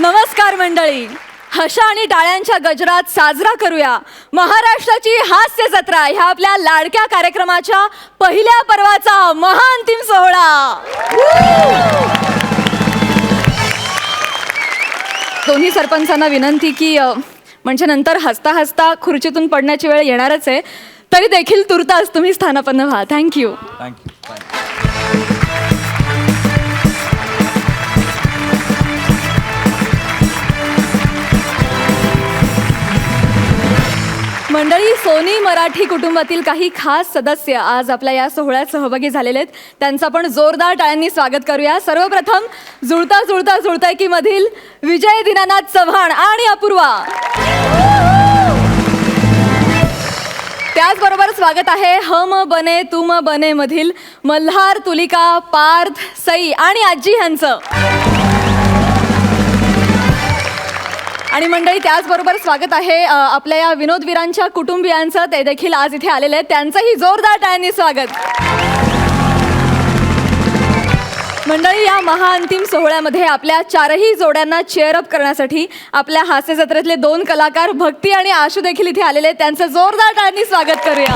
नमस्कार मंडळी, हशा आणि टाळ्यांच्या गजरात साजरा करूया महाराष्ट्राची हास्य जत्रा ह्या आपल्या लाडक्या कार्यक्रमाच्या पहिल्या पर्वाचा महाअंतिम सोहळा। दोन्ही सरपंचांना विनंती की म्हणजे नंतर हसता हसता खुर्चीतून पडण्याची वेळ येणारच आहे, तरी देखील तुर्तास तुम्ही स्थानापन्न व्हा। थँक्यू। मंडळी, सोनी मराठी कुटुंबातील काही खास सदस्य आज आपल्या या सोहळ्यात सहभागी झालेले आहेत, त्यांचं आपण जोरदार टाळ्यांनी स्वागत करूया। सर्वप्रथम जुळता जुळता जुळतायकी मधील विजय दीनानाथ चव्हाण आणि अपूर्वा, त्याचबरोबर स्वागत आहे हम बने तुम बने मधील मल्हार, तुलिका, पार्थ, सई आणि आजी यांचं। आणि मंडळी, त्याचबरोबर स्वागत आहे आपल्या या विनोदवीरांच्या कुटुंबियांचं, ते देखील आज इथे आलेले आहेत, त्यांचंही जोरदार टाळ्यांनी स्वागत। मंडळी, या महाअंतिम सोहळ्यामध्ये आपल्या चारही जोड्यांना चेअरअप करण्यासाठी आपल्या हास्य जत्रेतले दोन कलाकार भक्ती आणि आशू देखील इथे आलेले आहेत, त्यांचं जोरदार टाळ्यांनी स्वागत करूया।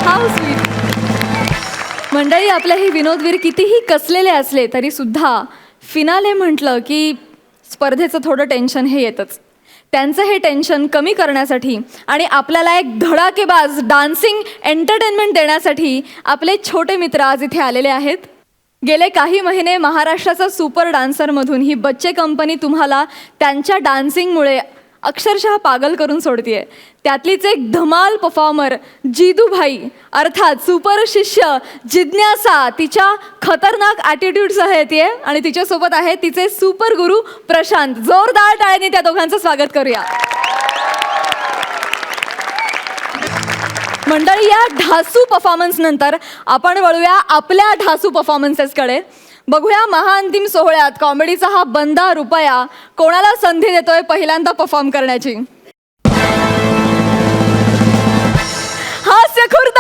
How sweet. मंडळी, आपले हे विनोदवीर कितीही कसलेले असले तरी सुद्धा फिनाले म्हटलं की स्पर्धेचं थोडं टेन्शन हे येतच। त्यांचं हे टेन्शन कमी करण्यासाठी आणि आपल्याला एक धडाकेबाज डान्सिंग एंटरटेनमेंट देण्यासाठी आपले छोटे मित्र आज इथे आलेले आहेत। गेले काही महिने महाराष्ट्राचा सुपर डान्सरमधून ही बच्चे कंपनी तुम्हाला त्यांच्या डान्सिंगमुळे अक्षरशः पागल करून सोडतीये। त्यातलीच एक धमाल परफॉर्मर जिदूभाई अर्थात सुपर शिष्य जिज्ञासा तिच्या खतरनाक ॲटिट्यूडसह येते आणि तिच्यासोबत आहे तिचे सुपर गुरु प्रशांत। जोरदार टाळ्यांनी त्या दोघांचं स्वागत करूया। मंडळी, या ढासू परफॉर्मन्स नंतर आपण वळूया आपल्या ढासू परफॉर्मन्सेसकडे। बघूया महाअंतिम सोहळ्यात कॉमेडीचा हा बंदा रुपया कोणाला संधी देतोय पहिल्यांदा परफॉर्म करण्याची। हास्य खुर्द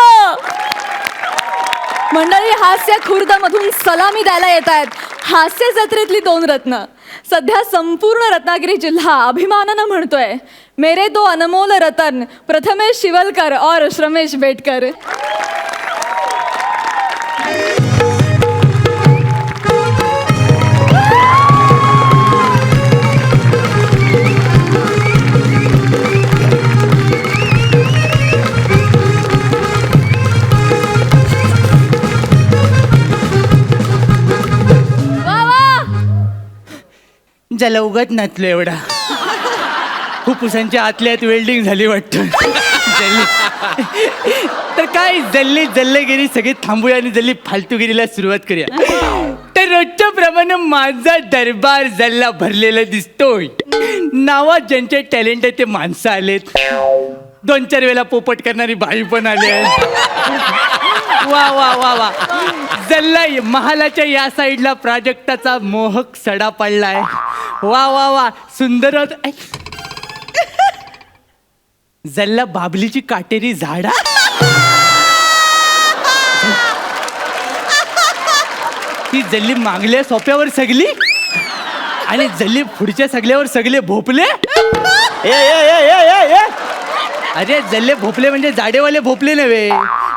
मंडळी, हास्य खुर्द मधून सलामी द्यायला येत आहेत हास्य जत्रेतली दोन रत्न। सध्या संपूर्ण रत्नागिरी जिल्हा अभिमानानं म्हणतोय, मेरे दो अनमोल रतन प्रथमेश शिवलकर और श्रमेश बेटकर। ज्याला उगत नसलो एवढा फुफ्फुसांच्या आतल्यात वेल्डिंग झाली वाटतं। तर काय जल्लेगिरी सगळे थांबूया आणि जल्ली फालतूगिरीला सुरुवात करूया। तर रोजच्या प्रमाणे माझा दरबार जल्ला भरलेला दिसतोय। नावात ज्यांचे टॅलेंट आहे ते माणसं आलेत, 2-4 वेळेला पोपट करणारी बाई पण आली आहे। वा वा वा वा, जल्ला महालाच्या या साईडला प्राजक्ताचा मोहक सडा पडलाय। वा वा वा, सुंदर जल्ला बाबलीची काटेरी झाडा। ती जल्ली मागल्या सोप्यावर सगली आणि जल्ली पुढच्या सगल्यावर सगळे भोपले। अरे जल्ले भोपले म्हणजे जाडेवाले भोपले नव्हे,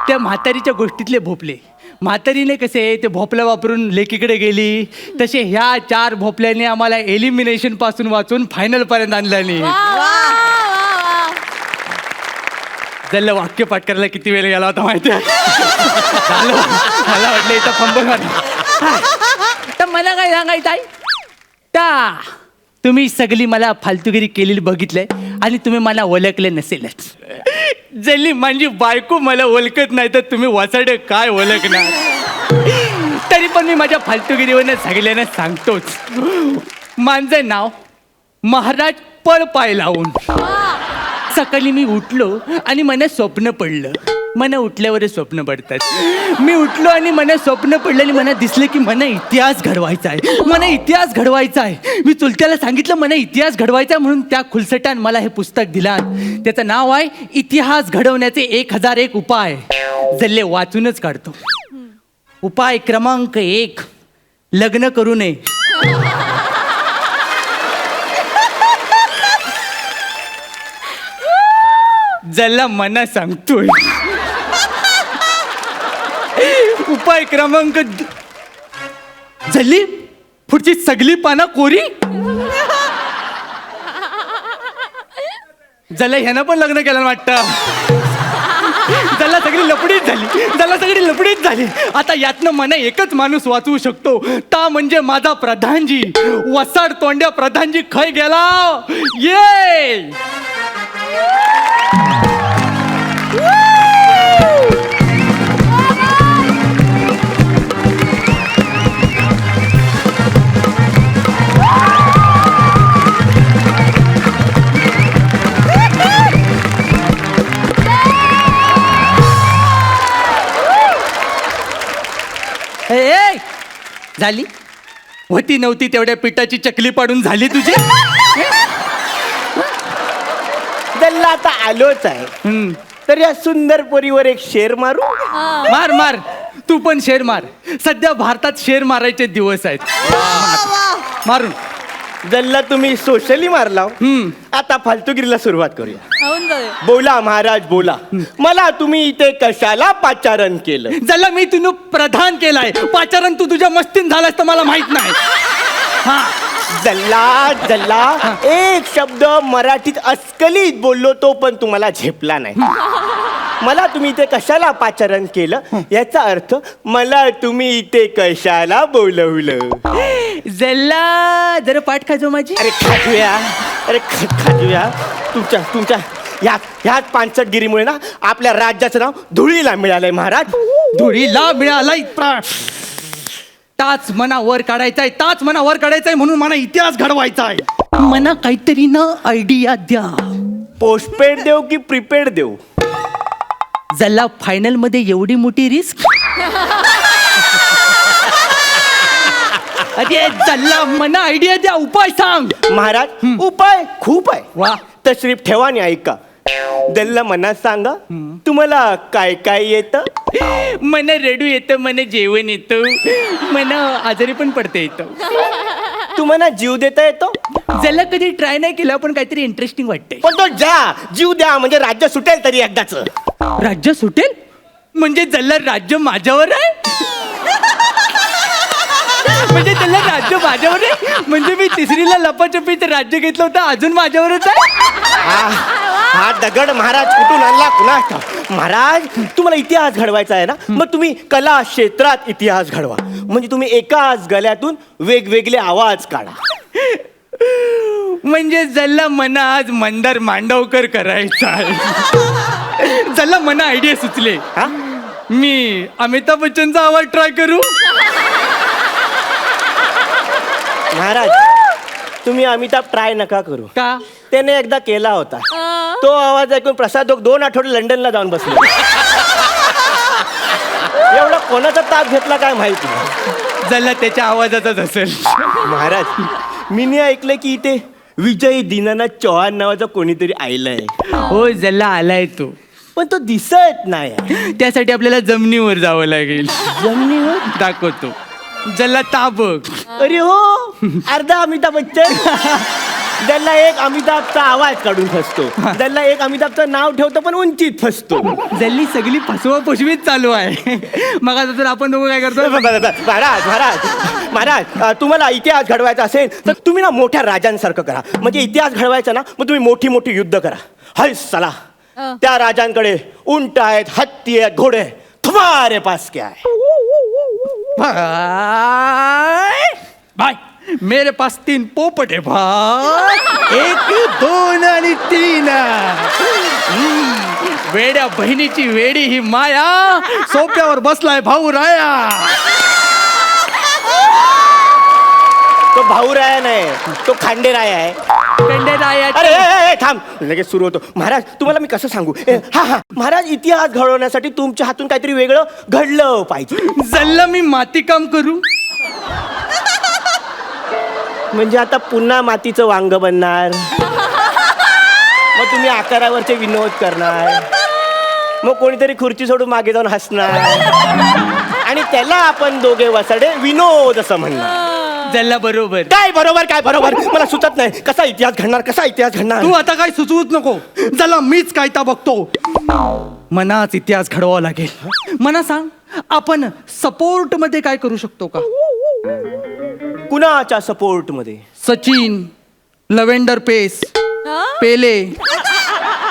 त्या म्हातारीच्या गोष्टीतले भोपले। म्हातारीने कसे ते भोपलं वापरून लेकीकडे गेली, तसे ह्या 4 भोपल्याने आम्हाला एलिमिनेशन पासून वाचून फायनल पर्यंत आणल्याने। जल्ला वाक्य पाठ करायला किती वेळ गेला होता माहिती आहे? मला वाटलं इथं फंबल तर मला काय सांगायचं आहे, त्या तुम्ही सगळी मला फालतूगिरी केलेली बघितलंय आणि तुम्ही मला ओळखले नसेलच। जल्ली माझी बायको मला ओळखत नाही तर तुम्ही वाचाडे काय ओळखणार? तरी पण मी माझ्या फालतूगिरीवरनं सगळ्यांना सांगतोच। माझं नाव महाराज पळपाय लावून। सकाळी मी उठलो आणि मला स्वप्न पडलं। मला उठल्यावरच स्वप्न पडतात। मी उठलो आणि मला स्वप्न पडलं आणि मला दिसलं की मला इतिहास घडवायचा आहे, मला इतिहास घडवायचा आहे। मी चुलत्याला सांगितलं मला इतिहास घडवायचा आहे, म्हणून त्या खुलसटान मला हे पुस्तक दिलं। त्याचं नाव आहे इतिहास घडवण्याचे 1001 उपाय। जल्ले वाचूनच काढतो। उपाय क्रमांक 1, लग्न करू नये। ज्याला मना सांगतोय. उपाय क्रमांक झाली पुढची सगळी पानं कोरी. ज्याला ह्यानं पण लग्न केलं वाटतं. ज्याला सगळी लपडीच झाली. आता यातनं मला एकच माणूस वाचवू शकतो, ता म्हणजे माझा प्रधानजी. वसाड तोंड्या प्रधानजी खय गेला. ये ए, झाली होती नव्हती तेवढ्या पिठाची चकली पाडून झाली तुझी. दल्ला आता आलोच आहे, तर या सुंदर पोरीवर एक शेर मारू. मार मार, तू पण शेर मार. सध्या भारतात शेर मारायचे दिवस आहेत. मारून दल्ला तुम्ही सोशली मारला. आता फालतूगिरीला सुरुवात करूया. होऊन जाईल. बोला महाराज बोला, मला तुम्ही इथे कशाला पाचारण केलं? ज्याला मी तुला प्रधान केलाय, पाचारण तू तुझ्या मस्तीन झालास तर मला माहित नाही. हा जल्ला जल्ला एक शब्द मराठीत अस्खलित बोललो तो पण तुम्हाला झेपला नाही. मला तुम्ही इथे कशाला पाचारण केलं याचा अर्थ मला तुम्ही इथे कशाला बोलवलं. जल्ला जरा पाठ खाजो माझी. अरे खाजूया. तुमच्या ह्याच पानसटगिरीमुळे ना आपल्या राज्याचं नाव धुळीला मिळालंय महाराज. धुळीला मिळालाय. ताच मना वर काढायचाय म्हणून मला इतिहास घडवायचा आहे. मना काहीतरी ना आयडिया द्या. पोस्टपेड देऊ की प्रीपेड देऊ? जल्ला फायनल मध्ये एवढी मोठी रिस्क. अरे जल्ला मना आयडिया द्या, उपाय सांग. महाराज उपाय खूप आहे. वा. तशरीफ ठेवा आणि ऐका. दल्ला मना सांगा तुम्हाला काय काय येतं? मला रडू येतं, मला जेवण येतं, मला आजारी पण पडता येतं. तुम्हाला जीव देता येतो? ज्याला कधी ट्राय नाही केलं पण काहीतरी इंटरेस्टिंग वाटतंय. पण तो जीव द्या म्हणजे राज्य सुटेल तरी एकदाच. राज्य सुटेल म्हणजे ज्याला राज्य माझ्यावर आहे. म्हणजे त्याला राज्य माझ्यावर आहे. म्हणजे मी तिसरीला लपाछपीत राज्य घेतलं होतं, अजून माझ्यावरच आहे. हा दगड महाराज कुठून आणला कुणा? महाराज तुम्हाला इतिहास घडवायचा आहे ना, मग तुम्ही कला क्षेत्रात इतिहास घडवा. म्हणजे तुम्ही एकाच गळ्यातून वेगवेगळे आवाज काढा. म्हणजे ज्याला मना आज मंदार मांडवकर करायचा आहे. ज्याला मना आयडिया सुचले. हा मी अमिताभ बच्चनचा आवाज ट्राय करू. महाराज तुम्ही अमिताभ ट्राय नका करू. का? त्याने एकदा केला होता. तो आवाज ऐकून प्रसाद 2 आठवडे लंडनला जाऊन बसले. एवढा कोणाचा ताप घेतला काय माहिती. ज्याला त्याच्या आवाजाचाच असेल. महाराज मी ऐकलं की इथे विजय दीनानाथ चौहान नावाचा कोणीतरी आयलाय. हो ज्याला आलाय तो, पण तो दिसत नाही. त्यासाठी आपल्याला जमिनीवर जावं लागेल. जमिनीवर दाखवतो. ज्याला ताबक. अरे हो अर्धा अमिताभ बच्चन. ज्याला एक अमिताभचा आवाज काढून फसतो, ज्याला एक अमिताभचं नाव ठेवतो पण उंचीत फसतो. जल्ली सगळी फसवा फसवीत चालू आहे. मग आता तर आपण दोघं काय करतो? महाराज महाराज महाराज तुम्हाला इतिहास घडवायचा असेल तर तुम्ही ना मोठ्या राजांसारखं करा. म्हणजे इतिहास घडवायचा ना मग तुम्ही मोठी मोठी युद्ध करा. हाय चला त्या राजांकडे उंट आहेत, हत्ती आहेत, घोडे आहेत. तुम्हारे पास क्या है? भाई मेरे पास 3 पोपट है भाई. 1 2 आणि 3. वेड्या बहिणीची वेडी ही माया, सोप्यावर बसलाय भाऊ राया. तो भाऊराया नाही, तो खांडेराया आहे. अरे ए, ए, थांब लगेच सुरू होतो. महाराज तुम्हाला मी कसं सांगू. हा महाराज इतिहास घडवण्यासाठी तुमच्या हातून काहीतरी वेगळं घडलं पाहिजे. जल्ला मी माती काम करू. म्हणजे आता पुन्हा मातीचं वांग बनणार. मग तुम्ही आकारावरचे विनोद करणार. मग कोणीतरी खुर्ची सोडून मागे जाऊन हसणार आणि त्याला आपण दोघे वसाडे विनोद असं म्हणणार. जल्ला बरोबर. काय बरोबर मला सुचत नाही. कसा इतिहास घडणार तू आता काय सुचवूच नको. जल्ला मीच कायता बघतो. मनाच इतिहास घडवावा लागेल. मना सांग, आपण सपोर्ट मध्ये काय करू शकतो का? कुणाच्या सपोर्ट मध्ये? सचिन, लव्हेंडर पेस, पेले.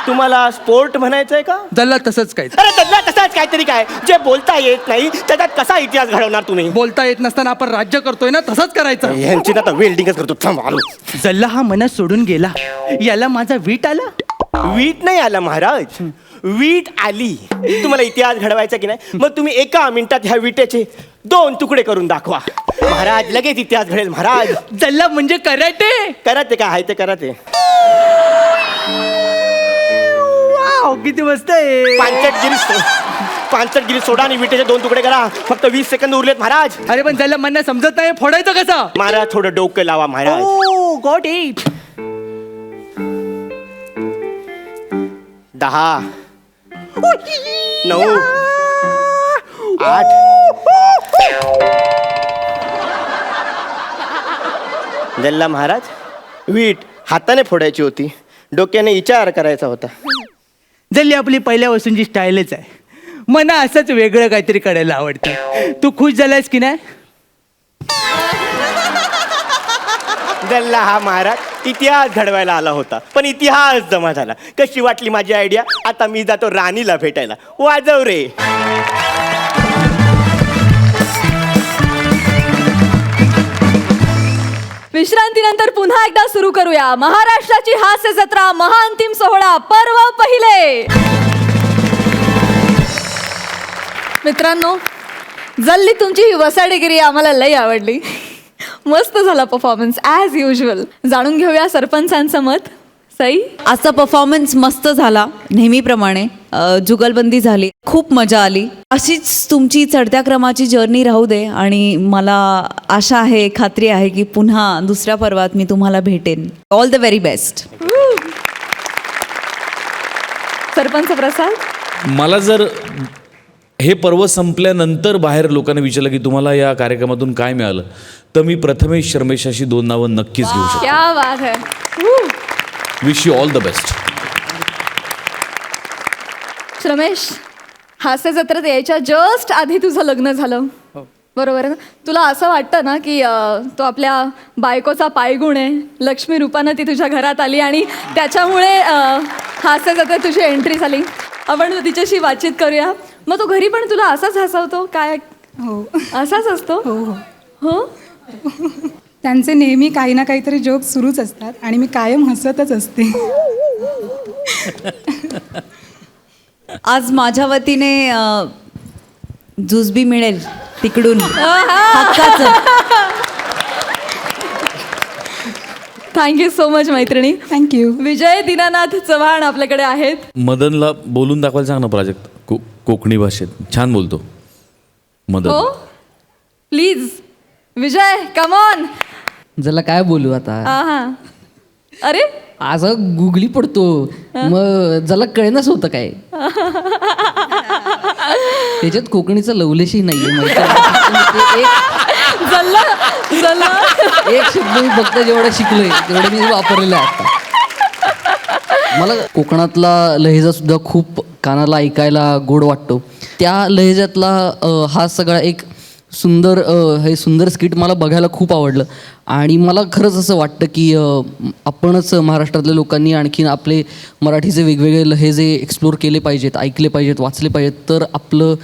तुम्हाला स्पोर्ट म्हणायचंय का? जल्ला तसंच काय. अरे त्यातला तसाच काहीतरी काय जे बोलता येत नाही त्याच्यात कसा इतिहास घडवणार तुम्ही? बोलता येत नसताना आपण राज्य करतोय ना, तसंच करायचं. यांची ना वेल्डिंगच करतो. थांब आलो. जल्ला हा मनात सोडून गेला. याला माझा वीट आला. वीट नाही आला महाराज, वीट आली. तुम्हाला इतिहास घडवायचा की नाही, मग तुम्ही एका मिनिटात ह्या विटेचे 2 तुकडे करून दाखवा महाराज. लगेच इतिहास घडेल महाराज. जल्ला म्हणजे कराटे. कराते काय आहे ते कराते. वाव, किती मस्त आहे. पांचटगिरी सोडा आणि विटेचे 2 तुकडे करा. फक्त 20 सेकंद उरलेत महाराज. अरे पण जल्ला मला समजत नाही, फोडायचं कसं? महाराज थोडं डोकं लावा महाराज. Got it. 10 9 8 जल्ला महाराज, वीट हाताने फोडायची होती, डोक्याने विचार करायचा होता. जल्ली आपली पहिल्यापासूनची स्टाईलच आहे. मला असंच वेगळं काहीतरी करायला आवडतं. तू खुश झालायस की नाही? जल्ला हा महाराज इतिहास घडवायला आला होता, पण इतिहास जमा झाला. कशी वाटली माझी आयडिया? आता मी जातो राणीला भेटायला. वाजव रे. विश्रांतीनंतर पुन्हा एकदा सुरू करूया महाराष्ट्राची हास्य जत्रा महाअंतिम सोहळा पर्व पहिले. मित्रांनो, जल्ली तुमची ही वसाडेगिरी आम्हाला लई आवडली. मस्त झाला परफॉर्मन्स ॲज युजल. जाणून घेऊया सरपंचांचं मत. सई, आजचा परफॉर्मन्स मस्त झाला नेहमीप्रमाणे. जुगलबंदी झाली, खूप मजा आली. अशीच तुमची चढत्या क्रमाची जर्नी राहू दे आणि मला आशा आहे, खात्री आहे की पुन्हा दुसऱ्या पर्वात मी तुम्हाला भेटेन. All the very best. Sarpanch Prasad. मला जर हे पर्व संपल्यानंतर बाहेर लोकांना विचारलं की तुम्हाला या कार्यक्रमातून काय मिळालं, तर मी प्रथमेश शर्मेशाशी 2 नावं नक्कीच घेऊ शकतो. क्या बात है. Wish you all the best. Ramesh, हास्य जत्रेत यायच्या जस्ट आधी तुझं लग्न झालं, बरोबर आहे ना? तुला असं वाटतं ना की तो आपल्या बायकोचा पायगुण आहे, लक्ष्मी रूपानं ती तुझ्या घरात आली आणि त्याच्यामुळे हास्य जत्रेत तुझी एंट्री झाली. आपण तिच्याशी बातचीत करूया. मग तो घरी पण तुला असाच हसवतो काय? हो असाच असतो? हो हो हो. त्यांचे नेहमी काही ना काहीतरी जोक सुरूच असतात आणि मी कायम हसतच असते. आज माझ्या वतीने जुजबी मिळेल तिकडून हक्काचं. थँक्यू सो मच मैत्रिणी. थँक्यू. विजय दीनानाथ चव्हाण आपल्याकडे आहेत. मदनला बोलून दाखवायला सांग ना प्राजक्त. कोकणी भाषेत छान बोलतो मदन. हो, प्लीज विजय, कम ऑन. जला काय बोलू आता. हा. अरे असं गुगली पडतो, मग जला कळेनाच होतं काय. त्याच्यात कोकणीचं लवलेशही नाहीये माहिती आहे. एक शब्द मी फक्त जेवढा शिकलोय तेवढं मी वापरलेलं आहे आता. मला कोकणातला लहेजा सुद्धा खूप कानाला ऐकायला गोड वाटतो. त्या लहेजातला हा सगळा एक सुंदर हे सुंदर स्किट मला बघायला खूप आवडलं. आणि मला खरंच असं वाटतं की आपणच महाराष्ट्रातल्या लोकांनी आणखीन आपले मराठीचे वेगवेगळे लहेजे एक्सप्लोर केले पाहिजेत, ऐकले पाहिजेत, वाचले पाहिजेत. तर आपलं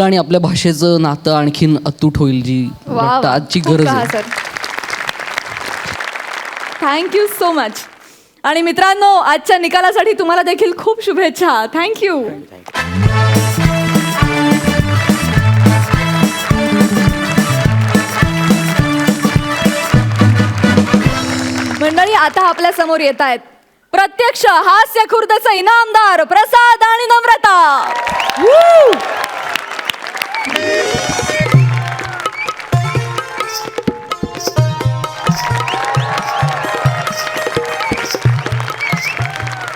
आणि आपल्या भाषेचं नातं आणखीन अतूट होईल, जी वाटतं आजची गरज आहे. Thank you so much. आणि मित्रांनो, आजच्या निकालासाठी तुम्हाला देखील खूप शुभेच्छा. थँक्यू. मंडळी, आता आपल्या समोर येत आहेत प्रत्यक्ष हास्य खुर्दचे इनामदार प्रसाद आणि नम्रता.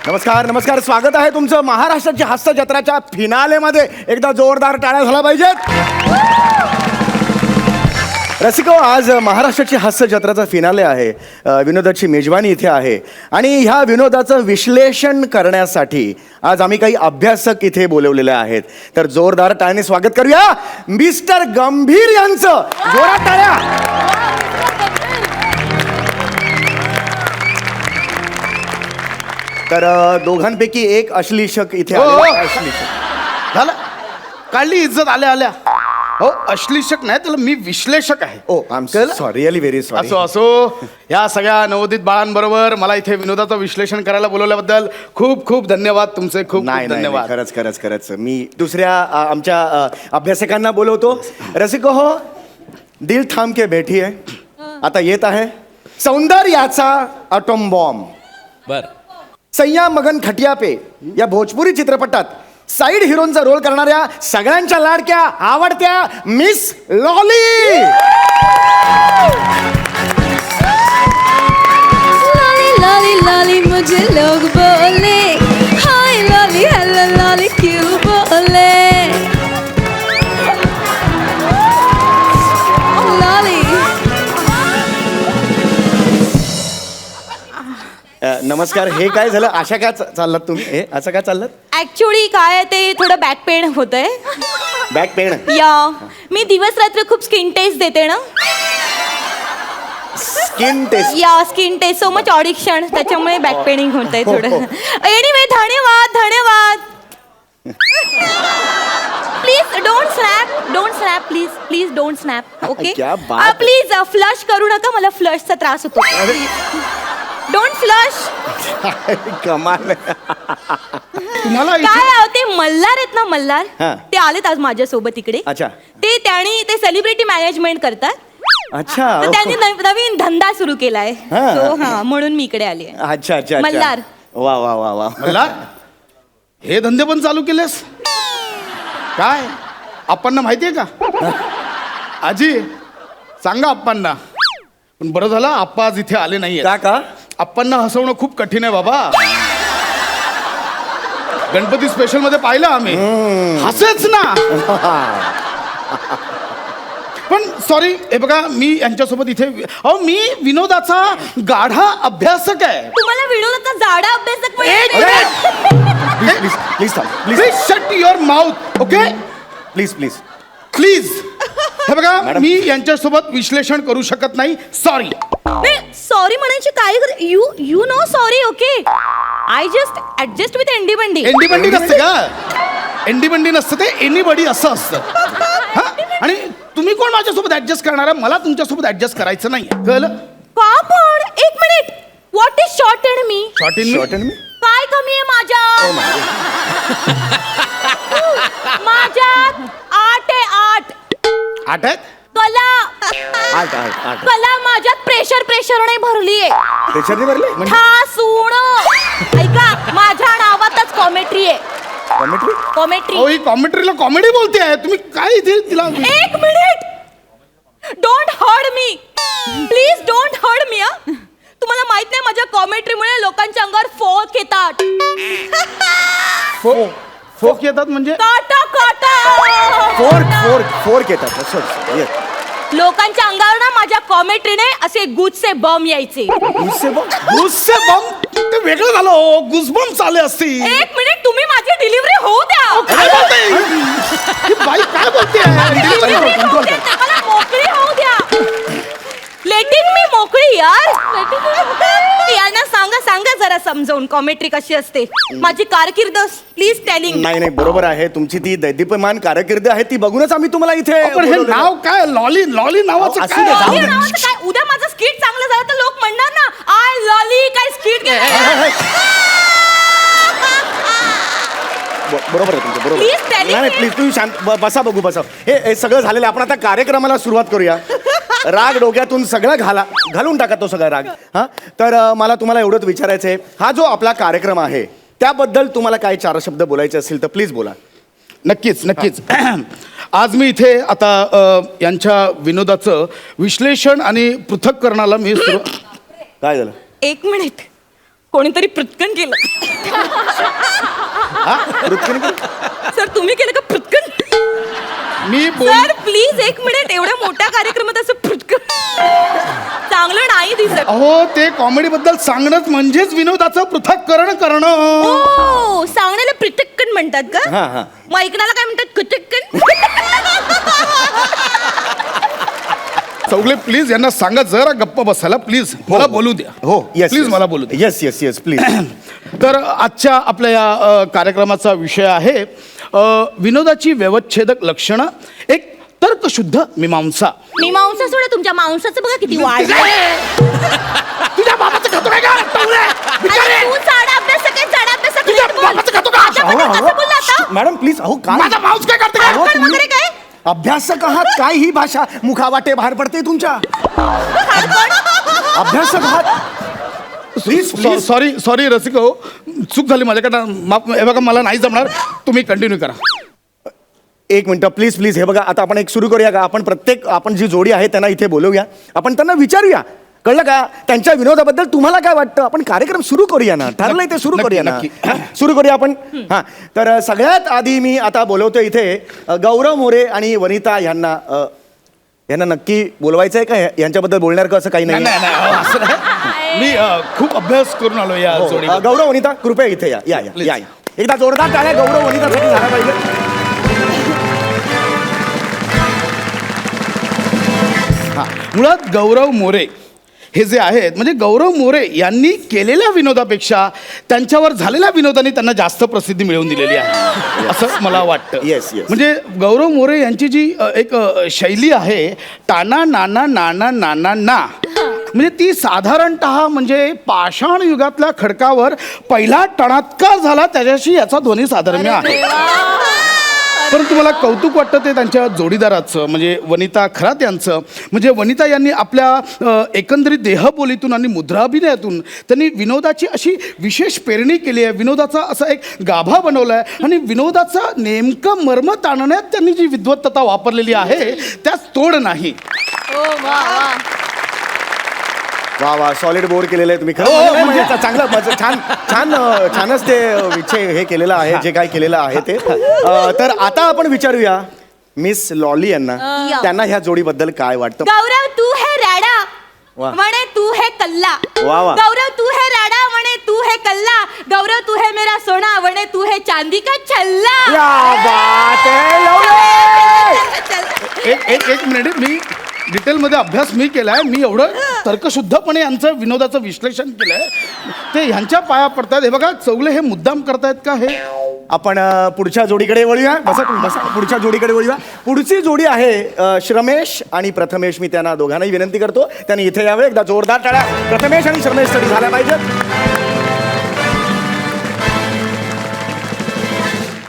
नमस्कार नमस्कार. स्वागत आहे तुमचं महाराष्ट्राची हास्य जत्राच्या फिनालेमध्ये. एकदा जोरदार टाळ्या झाला पाहिजेत. रसिको, आज महाराष्ट्राची हास्य जत्राचा फिनाले आहे. विनोदाची मेजवानी इथे आहे आणि ह्या विनोदाचं विश्लेषण करण्यासाठी आज आम्ही काही अभ्यासक इथे बोलवलेले आहेत. तर जोरदार टाळ्याने स्वागत करूया मिस्टर गंभीर यांचं. जोरात टाळ्या. तर दोघांपैकी एक अश्लीषक इथे हो, आलेला हो. आहे. अश्लीषक झालं काढली इज्जत आल्या आल्या. हो अश्लीषक नाही त्याला मी विश्लेषक आहे. Oh I am sorry, really very sorry. असो असो, या सगळ्या नवोदित बाळांबरोबर मला इथे विनोदाचं विश्लेषण करायला बोलवल्याबद्दल खूप खूप धन्यवाद तुमचे. खूप खूप नाही नाही धन्यवाद. खरंच खरंच खरंच मी दुसऱ्या आमच्या अभ्यासकांना बोलवतो. रसिको हो, दिल थांब के बैठी आहे. आता येत आहे सौंदर्याचा अटोम बॉम्ब. बर सय्या मगन खटिया पे या भोजपुरी चित्रपटात साईड हिरोनचा रोल करणाऱ्या सगळ्यांच्या लाडक्या आवडत्या मिस लॉली. लाली लाली लाली मुझे लोग बोले, हाय लाली हेलो लाली क्यों बोले. लाली नमस्कार. हे काय झालं? अशा काय चाललात तुम्ही? हे असं काय चाललं? ऍक्च्युली काय आहे ते थोडं बॅक पेन होतंय. Back pain. या मी दिवस रात्र खूप स्किन टेस्ट देते ना. Screen test. या screen test so much audition, त्याच्यामुळे बॅक पेनिंग होतंय थोडं. एनिवे धन्यवाद धन्यवाद. Please don't snap please please don't snap. Okay क्या बात. प्लीज फ्लश करू नका, मला फ्लशचा त्रास होतो. Don't flush. कमाल. तुम्हाला इथे- काय आहे ते मल्हार आहेत ना मल्हार, हा. ते आलेत आज माझ्यासोबत इकडे. अच्छा. ते सेलिब्रिटी मॅनेजमेंट करतात. अच्छा. तर त्यांनी नवीन धंदा सुरू केलाय. हा. So, हा म्हणून मी इकडे आली आहे. अच्छा अच्छा अच्छा. मल्हार. वा वा वा वा. मला हे धंदे पण चालू केलेस काय? आप्पांना माहितीये का? आजी सांगा आप्पांना. पण बरं झालं आप्पा आज इथे आले नाहीये. का? आप्पांना हसवणं खूप कठीण आहे बाबा. गणपती स्पेशल मध्ये पाहिलं आम्ही, हसेच ना. पण सॉरी, हे बघा मी यांच्यासोबत इथे मी विनोदाचा गाढा अभ्यासक आहे. तुम्हाला विनोदाचा जाडा अभ्यासक एक पाहिजे. प्लीज प्लीज थांब. Please please shut your mouth. Okay please please. Please. हे बघा मी यांच्यासोबत विश्लेषण करू शकत नाही. सॉरी. सॉरी म्हणायची काय you know sorry. Okay I just adjust with एंडी बंडी. एंडी बंडी नसते का? एंडी बंडी नसतं ते एनीबडी असं असतं. हा? आणि तुम्ही कोण माझ्यासोबत ऍडजस्ट करणार आहे? मला तुमच्यासोबत ऍडजस्ट करायचं नाही. कळलं? का पण एक minute, what is short and me? Short in short and me. काय कमी आहे माझ्यात? माझ्यात 8 आहे 8. आठ आहेत. कला आठ आठ आठ. कला माझ्यात प्रेशरने भरली आहे. त्याच्याने भरले ठासून. ऐका माझ्या नावातच कॉमेट्री आहे. कॉमेंट्री. कॉमेट्री. ही कॉमेंट्रीला कॉमेडी बोलते आहे तुम्ही. काय इथे तिला एक minute, don't hurt me please, don't hurt me. तुम्हाला माहित नाही माझ्या कॉमेंट्रीमुळे लोकांच्या अंगावर फोक येतात. फोक येतात म्हणजे? काटा काटा. फोर्क येतात असंच. Yes. लोकांच्या अंगावर ना माझ्या कॉमेंट्रीने असे गुजचे बम यायचे. गुस्से बघ. गुस्से बम ते वेगळं झालं हो. गुसबम चाले असतील. एक मिनिट, तुम्ही माझी डिलिव्हरी होऊ द्या. काय बोलते ही बाई? काय बोलते Delivery होऊ द्या, मला मोकळी होऊ द्या. लेटिंग मी मोकळी यार. यांना सांगा जरा समजावून कॉमेंट्री कशी असते. माझी कारकीर्द प्लीज टेलिंग. नाही नाही बरोबर आहे. तुमची ती दैदीप्यमान कारकीर्द आहे ती बघूनच आम्ही तुम्हाला इथे पण हे बोलवलेलं. नाव काय? लॉली लॉली नावाचं असू काय? दे, जाऊ दे. काय उद्या माझं स्किट चांगलं झालं तर लोक म्हणणार ना आय लॉली काय स्किट बरोबर आहे तुमचं. बरोबर. Please tell नाही me. प्लीज तुम्ही शांत बसा बघू बसा. हे सगळं झालेलं आहे. आपण आता कार्यक्रमाला सुरुवात करूया. राग डोक्यातून सगळं घालून टाका तो सगळा राग. हा तर मला तुम्हाला एवढंच विचारायचं आहे, हा जो आपला कार्यक्रम आहे त्याबद्दल तुम्हाला काय 4 शब्द बोलायचे असतील तर प्लीज बोला. नक्कीच. आज मी इथे आता यांच्या विनोदाचं विश्लेषण आणि पृथक्करणाला मी काय झालं? एक मिनिट, कोणीतरी पृथ्कन केलं. पृथ्वी. सर तुम्ही केलं का पृथ्कन? मी सर प्लीज एक मिनिट, एवढ्या मोठ्या कार्यक्रमात असं फुटकं चांगलं नाही दिसत. अहो ते कॉमेडी बद्दल सांगणंच म्हणजेच विनोदाचं पृथक्करण करणं. ओ सांगण्याला पृथक्कन म्हणतात का? हा, हा. मग ऐकण्याला काय म्हणतात? कुटक्कन. चौगले प्लीज यांना सांगा जरा गप्प बसायला प्लीज. मला बोलू द्या. हो येस प्लीज मला बोलू द्या. Yes yes yes please. तर आजच्या आपल्या या कार्यक्रमाचा विषय आहे विनोदाची व्यवच्छेदक लक्षणं, एक तर्कशुद्ध मीमांसा. मीमांसा सोडा, तुमच्या मांसाचं बघा किती वाढलंय. तुझ्या बाबाचं खातो काय का? अरे तू चाडा अभ्यास काय, चाडा अभ्यास तुझ्या बाबाचं खातो का? कसं बोलला आता? मॅडम प्लीज अहो काय माझा माऊस काय करते अहो, पण तुम्ही वगैरे काय? अभ्यासक आहात काय ही भाषा मुखावाटे बाहेर पडते तुमच्या. अभ्यासक आहात प्लीज सॉरी रसिक हो, चूक झाली माझ्याकडनं, माफ. हे बघा मला नाही जमणार, तुम्ही कंटिन्यू करा. एक मिनिट प्लीज प्लीज. हे बघा आता आपण एक सुरू करूया का? आपण जी जोडी आहे त्यांना इथे बोलवूया, आपण त्यांना विचारूया, कळलं का? त्यांच्या विनोदाबद्दल तुम्हाला काय वाटतं? आपण कार्यक्रम सुरू करूया ना, ठरलंय ते सुरू नक्की, करूया ना. नक्की. सुरू करूया आपण. हां तर सगळ्यात आधी मी आता बोलवतो इथे गौरव मोरे आणि वनिता यांना. यांना नक्की बोलवायचं आहे का? यांच्याबद्दल बोलणार का? असं काही नाही नाही. नाही नाही, असं नाही. मी खूप अभ्यास करून आलो या हो, जोडी. गौरव वनिता कृपया इथे या या या Please. या. एकदा जोरदार टाळ्या गौरव वनितासाठी झाला पाहिजे. मुळात गौरव मोरे हे जे आहेत, म्हणजे गौरव मोरे यांनी केलेल्या विनोदापेक्षा त्यांच्यावर झालेल्या विनोदाने त्यांना जास्त प्रसिद्धी मिळवून दिलेली आहे असं मला वाटतं. Yes, yes. म्हणजे गौरव मोरे यांची जी एक शैली आहे, टाना नाना नाना नाना ना, म्हणजे ती साधारणतः म्हणजे पाषाण युगातल्या खडकावर पहिला टणात्कार झाला त्याच्याशी याचा ध्वनी साधर्म्य आहे. परंतु मला कौतुक वाटतं ते त्यांच्या जोडीदाराचं, म्हणजे वनिता खरात यांचं. म्हणजे वनिता यांनी आपल्या एकंदरीत देहबोलीतून आणि मुद्राभिनयातून त्यांनी विनोदाची अशी विशेष पेरणी केली आहे, विनोदाचा असा एक गाभा बनवला आहे आणि विनोदाचा नेमकं मर्म ताणण्यात त्यांनी जी विद्वत्तता वापरलेली आहे त्यास तोड नाही. वा वा सॉलिड बोर्ड केलेलं आहे तुम्ही. हो, खरं म्हणजे चांगलं छान छान छानच ते विषय हे केलेलं आहे, जे काय केलेलं आहे ते. तर आता आपण विचारूया मिस लॉली यांना, त्यांना ह्या जोडीबद्दल काय वाटतं. गौरव तू है राडा वा. म्हणे तू है कल्ला. वा वा. गौरव तू है राडा म्हणे तू है कल्ला. गौरव तू है मेरा सोना म्हणे तू है चांदी का छल्ला. क्या बात है लवली. एक मिनिट, मी डिटेलमध्ये अभ्यास मी केलाय, मी एवढं तर्कशुद्धपणे यांचं विनोदाचं विश्लेषण केलंय, ते ह्यांच्या पाया पडतात. हे बघा चौगले हे मुद्दाम करतायत का? हे आपण पुढच्या जोडीकडे वळूया. बसा तुम्ही बसा. पुढच्या जोडीकडे वळूया. पुढची जोडी आहे श्रमेश आणि प्रथमेश. मी त्यांना दोघांनाही विनंती करतो त्यांनी इथे यावे. एकदा जोरदार टाळ्या प्रथमेश आणि श्रमेशसाठी झाल्या पाहिजेत.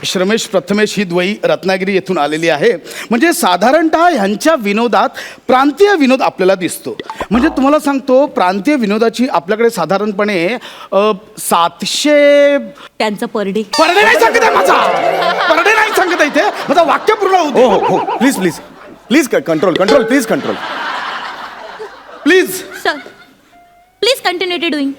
श्रमेश प्रथमेश ही द्वयी रत्नागिरी येथून आलेली आहे. म्हणजे साधारणतः ह्यांच्या विनोदात प्रांतीय विनोद आपल्याला दिसतो. म्हणजे तुम्हाला सांगतो, प्रांतीय विनोदाची आपल्याकडे साधारणपणे 700 त्यांचं परडे. परडे नाही सांगत आहे माझा, परडे नाही सांगत आहे इथे, माझा वाक्य पूर्ण होऊ हो हो हो please please please control control please control please. Sir please continue doing.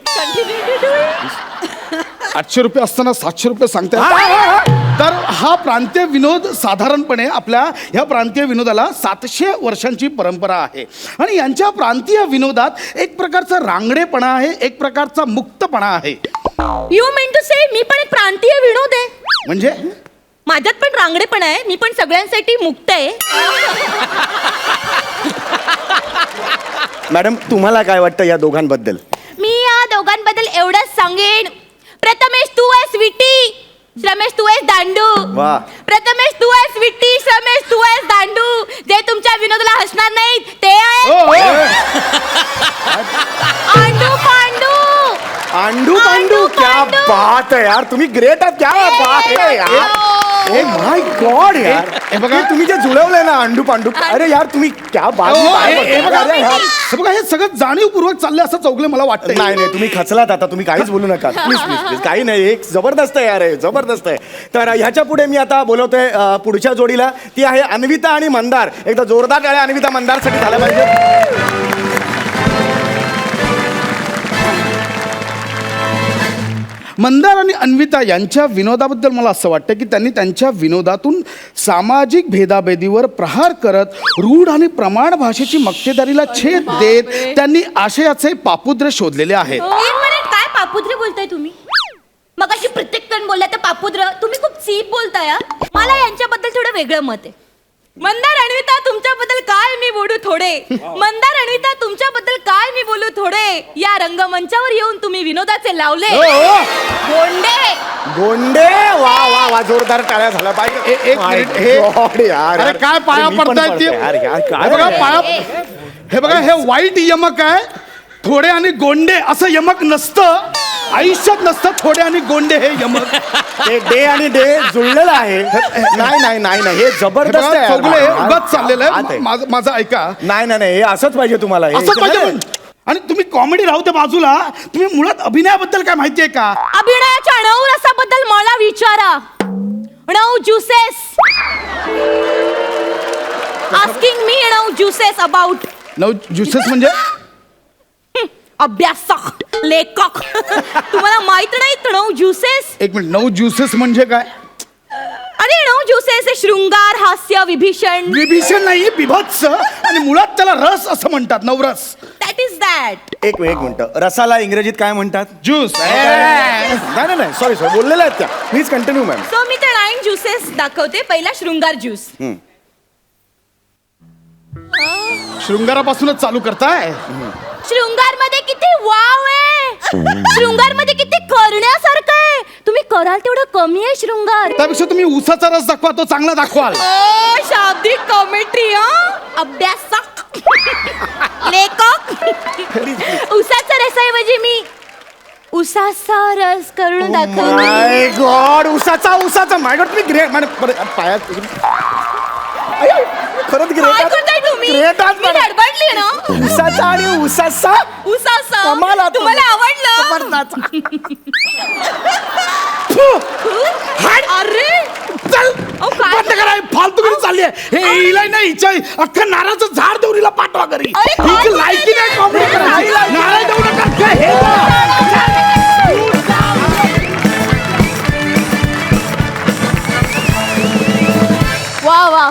800 रुपये असताना 700 रुपये सांगताय. तर हा प्रांतीय विनोद साधारणपणे आपल्या ह्या प्रांतीय विनोदाला 700 वर्षांची परंपरा आहे आणि यांच्या प्रांतीय विनोदात एक प्रकारचा रांगडेपणा आहे, एक प्रकारचा मुक्तपणा आहे. यू मीन टू से मी पण एक प्रांतीय विनोद आहे? म्हणजे माझ्यात पण रांगडेपण आहे, मी पण सगळ्यांसाठी मुक्त आहे. मॅडम तुम्हाला काय वाटतं या दोघांबद्दल. मी या दोघांबद्दल एवढंच सांगेन, प्रथमेश तू आहेस स्वीटी, श्रमेश तू आहेस दांडू. वा. प्रथमेश तू आहेस स्वीटी, श्रमेश तू आहेस दांडू. जे तुमच्या विनोदाला हसणार नाहीत ते आहे आंडू पांडू. आंडू पांडू. क्या बात है यार, तुम्ही ग्रेट आहात. क्या बात है यार. ओ माय गॉड यार. हे बघा. हे तुम्ही जे जुळवलंय ना अंडू पांडू, अरे यार तुम्ही क्या बात. हे बघा हे सगळं जाणीवपूर्वक चाललंय असं चौगले मला वाटतं. नाही नाही तुम्ही खचलात आता, तुम्ही काहीच बोलू नका प्लीज प्लीज प्लीज. काही नाही, एक जबरदस्त आहे यार, हे जबरदस्त आहे. तर ह्याच्या पुढे मी आता बोलवतोय पुढच्या जोडीला, ती आहे अन्विता आणि मंदार. एकदा जोरदार टाळ्या अन्विता मंदारसाठी झाल्या पाहिजे. मंदार आणि अन्विता यांच्या विनोदाबद्दल मला असं वाटतं की त्यांनी त्यांच्या विनोदातून सामाजिक भेदाभेदीवर प्रहार करत रूढ आणि प्रमाण भाषेची मक्तेदारीला छेद देत त्यांनी आशयाचे पापुद्र शोधलेले आहेत. एक मिनिट, काय पापुद्र बोलताय तुम्ही? मग अशी प्रत्येक जण बोलला तर पापुद्र, तुम्ही खूप चीप बोलताय हा. मला यांच्याबद्दल थोडं वेगळं मत आहे. मंदार अन्विता तुमच्याबद्दल काय मी बोलू थोडे. मंदार अन्विता तुमच्याबद्दल काय मी बोलू थोडे. या रंगमंचावर येऊन तुम्ही विनोदाचे लावले गोंडे. गोंडे, वा वा वा, जोरदार टाळ्या झाला पाहिजे. एक मिनिट, हे अरे काय पाया पडतायत ते? हे बघा पाया, हे बघा, हे वाईट यमक आहे. थोडे आणि गोंडे असं यमक नसतं, आयुष्यात नसतं थोडे आणि गोंडे हे यमक. ते डे आणि डे जुळलेलं आहे. नाही नाही नाही नाही, हे जबरदस्त आहे. चौगले उगाच चाललेलं आहे. माझं ऐका. नाही नाही नाही, हे असंच पाहिजे तुम्हाला. हे असं पाहिजे पण. आणि तुम्ही कॉमेडी राहू द्या बाजूला, तुम्ही मुळात अभिनयाबद्दल काय माहितीये का? अभिनयाच्या नऊ रसाबद्दल मला विचारा. नऊ ज्युसेस. आस्किंग मी नऊ ज्युसेस अबाउट. नऊ ज्युसेस म्हणजे? अभ्यासक, लेखक. तुम्हाला माहित नाही नऊ ज्युसेस? एक मिनिट, नऊ ज्युसेस म्हणजे काय? अरे नऊ ज्युसेस हे शृंगार, हास्य, विभीषण. विभीषण नाही, बिभत्स. आणि मुळात त्याला रस असं म्हणतात, नवरस. That is that. एक मिनिट, रसाला इंग्रजीत काय म्हणतात? ज्यूस. नाही नाही, सॉरी सॉरी, बोललेल्या आहेत त्या. Please continue ma'am. सो मी ते 9 ज्युसेस दाखवते. पहिला शृंगार ज्यूस. शृंगारापासूनच चालू करताय? शृंगार मध्ये किती वाव आहे. शृंगार मध्ये किती करण्यासारखं आहे. तुम्ही कराल तेवढं कमी आहे शृंगार. त्यापेक्षा तुम्ही उसाचा रस दाखवा, तो चांगला दाखवाल. ओ शाब्दिक कॉमेंट्री. अभ्यासक, लेखक. उसाचा रसाऐवजी मी उसाचा रस करून दाखवते. माय गॉड, उसाचा माय गॉड, तुम्ही ग्रेट. पायात खरंच काय करताय तुम्ही? ग्रेट आहात मी धडपडली ना. उसाचा आणि उसाचा कमाल आहे. तुम्हाला आवडलं? अरे चल, बंद करा, फालतूगिरी चालली आहे. हे हिला नाही, हिच्या अख्खं नारळाचं झाड देऊन हिला पाठवा घरी. अरे, हिची लायकी नाही कॉमेडी करायची. नारळ देऊ नका. हे वा वा,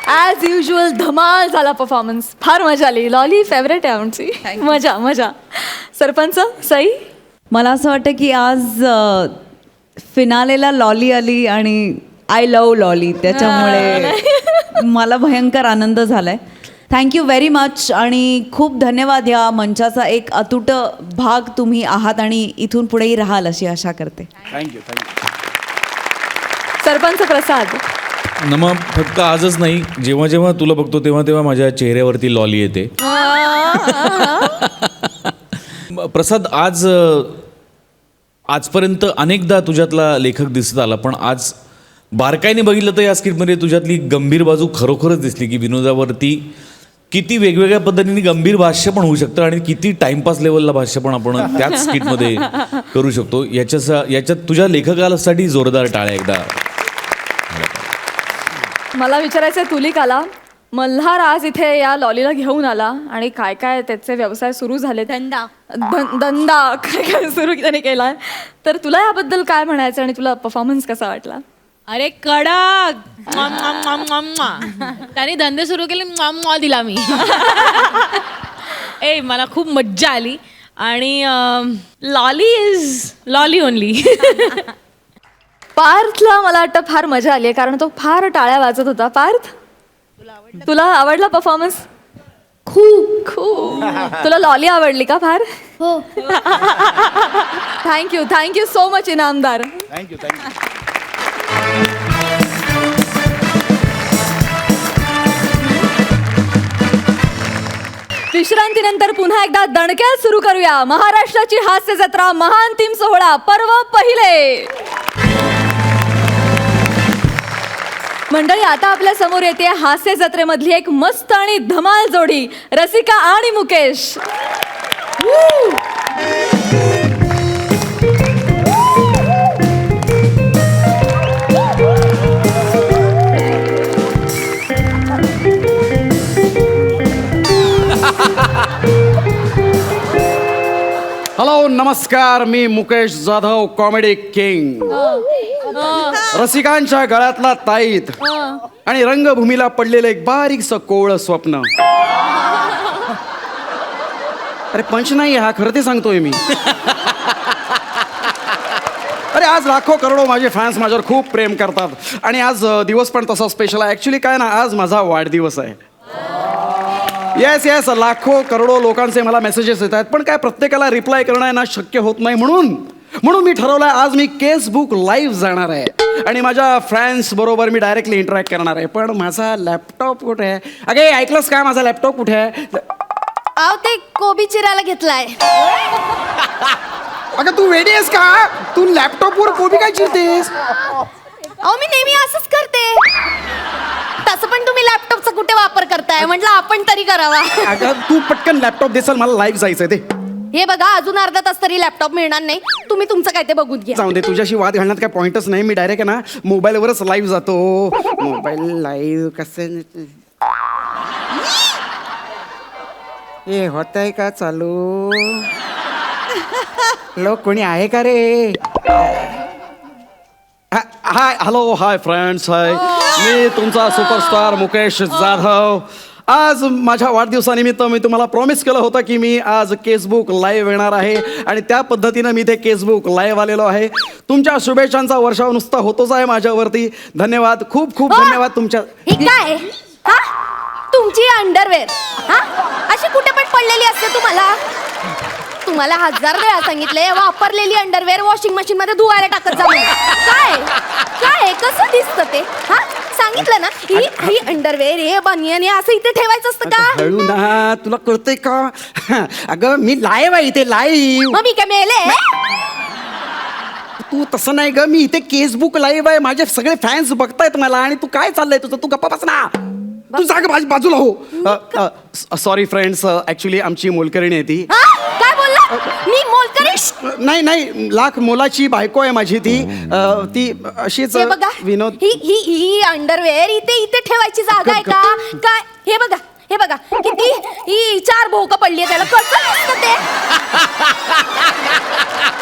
ॲज युजल धमाल झाला परफॉर्मन्स. फार मजा आली. लॉली फेवरेट आहे आमची. मजा मजा. सरपंच सई, मला असं वाटतं की आज फिनालेला लॉली आली आणि आय लव्ह लॉली, त्याच्यामुळे मला भयंकर आनंद झालाय. थँक्यू व्हेरी मच आणि खूप धन्यवाद. ह्या मंचाचा एक अतूट भाग तुम्ही आहात आणि इथून पुढेही राहाल अशी आशा करते. थँक्यू. सरपंच प्रसाद. फक्त आजच नाही, जेव्हा जेव्हा तुला बघतो तेव्हा तेव्हा माझ्या चेहऱ्यावरती लॉली येते. प्रसाद, आजपर्यंत अनेकदा तुझ्यातला लेखक दिसत आला, पण आज बारकाईने बघितलं तर या स्क्रिप्टमध्ये तुझ्यातली गंभीर बाजू खरोखरच दिसली की विनोदावरती किती वेगवेगळ्या पद्धतीने गंभीर भाष्य पण होऊ शकतं आणि किती टाइमपास लेवलला भाष्य पण आपण त्याच स्किटमध्ये करू शकतो. याच्यात तुझ्या लेखकासाठी जोरदार टाळ्या एकदा. मला विचारायचं तुलिकाला, मल्हार आज इथे या लॉलीला घेऊन आला आणि काय काय त्याचे व्यवसाय सुरू झाले. धंदा काय काय सुरू त्याने केलाय. तर तुला याबद्दल काय म्हणायचं आणि तुला परफॉर्मन्स कसा वाटला? अरे कडक. त्याने धंदे सुरू केले, दिला मी. मला खूप मज्जा आली आणि लॉली इज लॉली ओनली. पार्थला मला वाटतं फार मजा आली आहे कारण तो फार टाळ्या वाजत होता. पार्थ, तुला आवडला परफॉर्मन्स? खूप खूप. तुला लॉली आवडली का फार? हो. Thank you so much Inamdar. Thank you. विश्रांतीनंतर पुन्हा एकदा दणक्यात सुरू करूया महाराष्ट्राची हास्य जत्रा महाअंतिम सोहळा पर्व पहिले. मंडळी, आता आपल्या समोर येते हास्य जत्रेमधली एक मस्त आणि धमाल जोडी, रसिका आणि मुकेश. हॅलो नमस्कार, मी मुकेश जाधव, कॉमेडी किंग. रसिकांच्या गळ्यातला ताईत आणि रंगभूमीला पडलेलं एक बारीकसं कोवळं स्वप्न. अरे पंच नाही हा, खरं ते सांगतोय मी. अरे आज लाखो करोडो माझे फॅन्स माझ्यावर खूप प्रेम करतात आणि आज दिवस पण तसा स्पेशल आहे. ॲक्च्युली काय ना, आज माझा वाढदिवस आहे. येस येस, लाखो करोडो लोकांचे मला मेसेजेस येत आहेत, पण काय प्रत्येकाला रिप्लाय करणं आहे ना शक्य होत नाही. म्हणून मी ठरवलं आहे आज मी केसबुक लाईव्ह जाणार आहे आणि माझ्या फॅन्स बरोबर मी डायरेक्टली इंटरॅक्ट करणार आहे. पण माझा लॅपटॉप कुठे आहे? अगे ऐकलंस का, माझा लॅपटॉप कुठे आहे? आव ते कोबी चिरायला घेतलाय. अगं तू वेडी आहेस का? तू लॅपटॉपवर कोबी काय चिरतेस? अहो मी नेहमी असंच करते. तसं पण तुम्ही लॅपटॉपचा कुठे वापर करताय, म्हटलं आपण तरी करावा. अगं तू पटकन लॅपटॉप देसाल, मला लाईव्ह जायचंय. ते हे बघा, अजून अर्धा तास तरी लॅपटॉप मिळणार नाही. तुम्ही तुमचं काय ते बघून घ्या. जाऊ दे, तुझ्याशी वाद घालण्यात काय पॉइंटच नाही. मी डायरेक्ट आहे ना मोबाईलवरच लाईव्ह जातो. मोबाईल लाईव्ह कसं हे होत आहे का चालू? लोक कोणी आहे का रे? हाय, हॅलो, हाय फ्रेंड्स, हाय. मी तुमचा सुपरस्टार मुकेश जाधव. आज माझ्या वाढदिवसानिमित्त मी तुम्हाला प्रॉमिस केलं होतं की मी आज केसबुक लाईव्ह येणार आहे आणि त्या पद्धतीनं मी ते केसबुक लाईव्ह आलेलो आहे. तुमच्या शुभेच्छांचा वर्षाव नुसता होतोच आहे माझ्यावरती. धन्यवाद, खूप खूप धन्यवाद तुमच्या. ही काय हा? तुमची अंडरवेअर हा अशी कुठे पण पडलेली असते. तुम्हाला 1000 वेळा सांगितले, वापरलेली अंडरवेअर वॉशिंग मशीन मध्ये धुवायला टाकत जा म्हणून. काय कसं दिसतं ते? हा सांगितलं ना, ही अंडरवेअर, हे बनियन, हे असं इथे ठेवायचं असतं का? हळू ना, तुला कळतंय का? अगं मी लाईव्ह आहे इथे, लाईव्ह. मग मी काय मेले? तू तसं नाही ग, मी इथे केसबुक लाईव्ह आहे. माझे सगळे फॅन्स बघतायत मला आणि तू काय चाललंय तुझं? तू गप्पा बस ना, तू जाग बाजूला हो. सॉरी फ्रेंड्स, ऍक्च्युली आमची मोलकरणी आहे ती. काय बोलला? मी मोलकरी? नाही, लाख मोलाची बायको आहे माझी ती. ती अशीच हे बघा, विनोद. ही अंडरवेअर इथे ठेवायची जागा आहे का? काय हे बघा किती ही 4 भोकं पडली आहे त्याला. कसं असतं ते?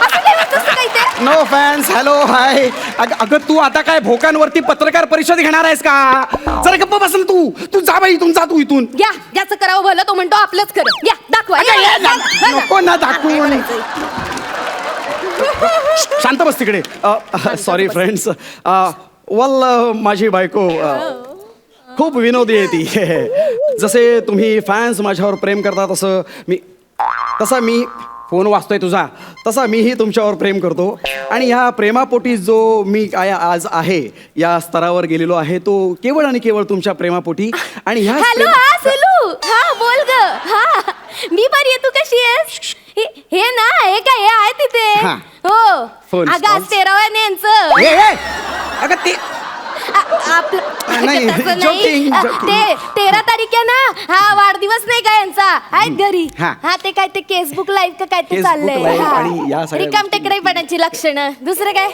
असं ठेवायचं असतं काही ते? नो फॅन्स, हॅलो, हाय. अगं तू आता काय भोकांवरती पत्रकार परिषद घेणार आहेस का? जरा गप्प बसल तू जा बाई, इथून जा तू इथून. या ज्याचं करावं भलं तो म्हणतो आपलंच खरं. या दाखवा. नको ना दाखवू. शांत बस तिकडे. Sorry friends. माझी बायको खूप विनोदी आहे ती. जसे तुम्ही फॅन्स माझ्यावर प्रेम करता तसा मी फोन वाचतोय तुझा, तसा मीही तुमच्यावर प्रेम करतो. आणि ह्या प्रेमापोटी जो मी आज आहे, या स्तरावर गेलेलो आहे, तो केवळ आणि केवळ तुमच्या प्रेमापोटी. आणि ह्या हॅलो, हा सेलू, हा बोल ग. हा मी बरी आहे, तू कशी आहेस? हे ना, हे काय हे आहे तिथे? हा. हो फोन अगं आज 13 यांचं. अगं ते नाही, तसं joking. ते 13 तारीख आहे ना, हा वाढदिवस नाही का यांचा? आहेत घरी. हा. ते काय ते केसबुक लाईव्ह का काय ते केसबुक चाललंय. लाईव्ह हा. आणि या सगळ्या रिकाम टेकडेपणाची लक्षणं. दुसरं काय?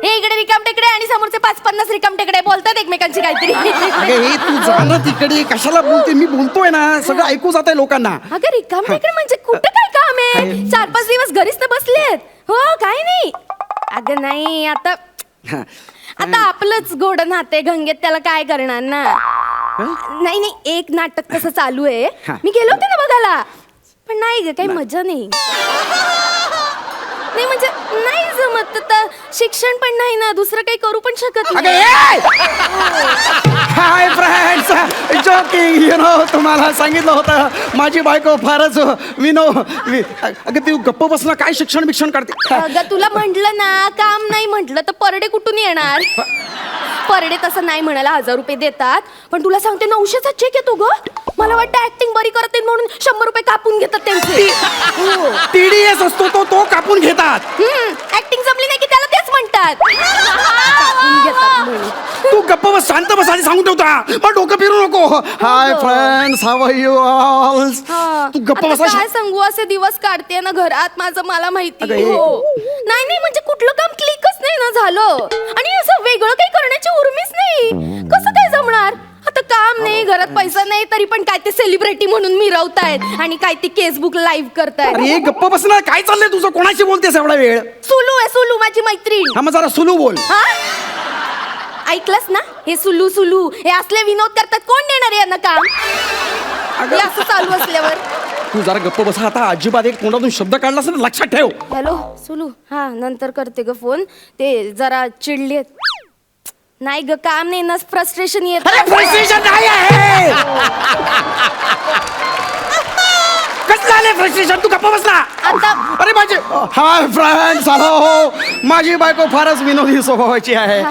हे इकडे रिकाम टेकडे आणि समोरचे 5-50 रिकाम टेकडे बोलतात एकमेकांची काहीतरी. अगं हे तू जाणं तिकडे कशाला बोलते? मी बोलतोय ना, सगळं ऐकू जात आहे लोकांना. अगं रिकाम टेकडे म्हणजे कुठं काय काम आहे? 4-5 दिवस घरीच तर बसलेत. हो काय नाही. अगं नाही, आता आपलंच गोड नाते गंगेत, त्याला काय करणार ना. नाही एक नाटक कसं चालू आहे. मी गेलो होते ना बघायला, पण नाही ग काही मजा नाही. नाही म्हणजे नाही जमत. तर शिक्षण पण नाही ना, दुसरं काही करू पण शकत नाही. Hi friends, joking. तुम्हाला सांगितलं होतं माझी बायको फारच अगं तू गप्प बसला, काय शिक्षण काढते? अगं तुला म्हटलं ना, काम नाही म्हटलं तर परडे कुठून येणार? परडे तसं नाही म्हणायला 1000 रुपये देतात, पण तुला सांगते 900चा चेक येतो ग. मला वाटतं ऍक्टिंग बरी करत नाही म्हणून 100 रुपये कापून घेतात त्यांचे. TDS असतो तो कापून घेतात. ऍक्टिंग जमली नाही की त्याला तेच म्हणतात. कापून घेतात म्हणून. तू गप्प बस, शांत बस आणि सांगून ठेवता, मग डोकं फिरू नको. Hi friends, how are you all? तू गप्प आता बस. काय सांगू, असे दिवस काढते ना घरात माझं, मला माहिती. अगं हे- हो नाही म्हणजे कुठलं काम क्लिकच नाही ना झालं, आणि असं वेगळं काही करण्याची उर्मीच नाही. कसं काय जमणार? आता काम नाही, घरात पैसा नाही, तरी पण काय ते सेलिब्रिटी म्हणून मिरवतायत आणि काय ते केसबुक लाईव्ह करतायत. अरे गप्प बस ना, काय चाललंय तुझं? कोणाशी बोलतेस एवढा वेळ? सुलू आहे, सुलू माझी मैत्रीण. हा, मग जरा सुलू बोल. हा? ऐकलंस ना, हे सुलू सुलू हे असले विनोद करतात, कोण देणार आहे यांना काम? हे असं चालू असल्यावर. तू जरा गप्प बस. आता अजिबात एक तोंडातून शब्द काढलास ना, लक्षात ठेव. हॅलो सुलू, हा नंतर करते ग फोन. ते जरा चिडलेत. नाही ग, काम नाही ना, फ्रस्ट्रेशन येत. फ्रस्ट्रेशन नाही आहे. कसलं आले फ्रस्ट्रेशन? तू गप्प बसला. आता अरे माझे हाय फ्रेंड्स, हॅलो. माझी बायको फारच विनोदी स्वभावाची आहे.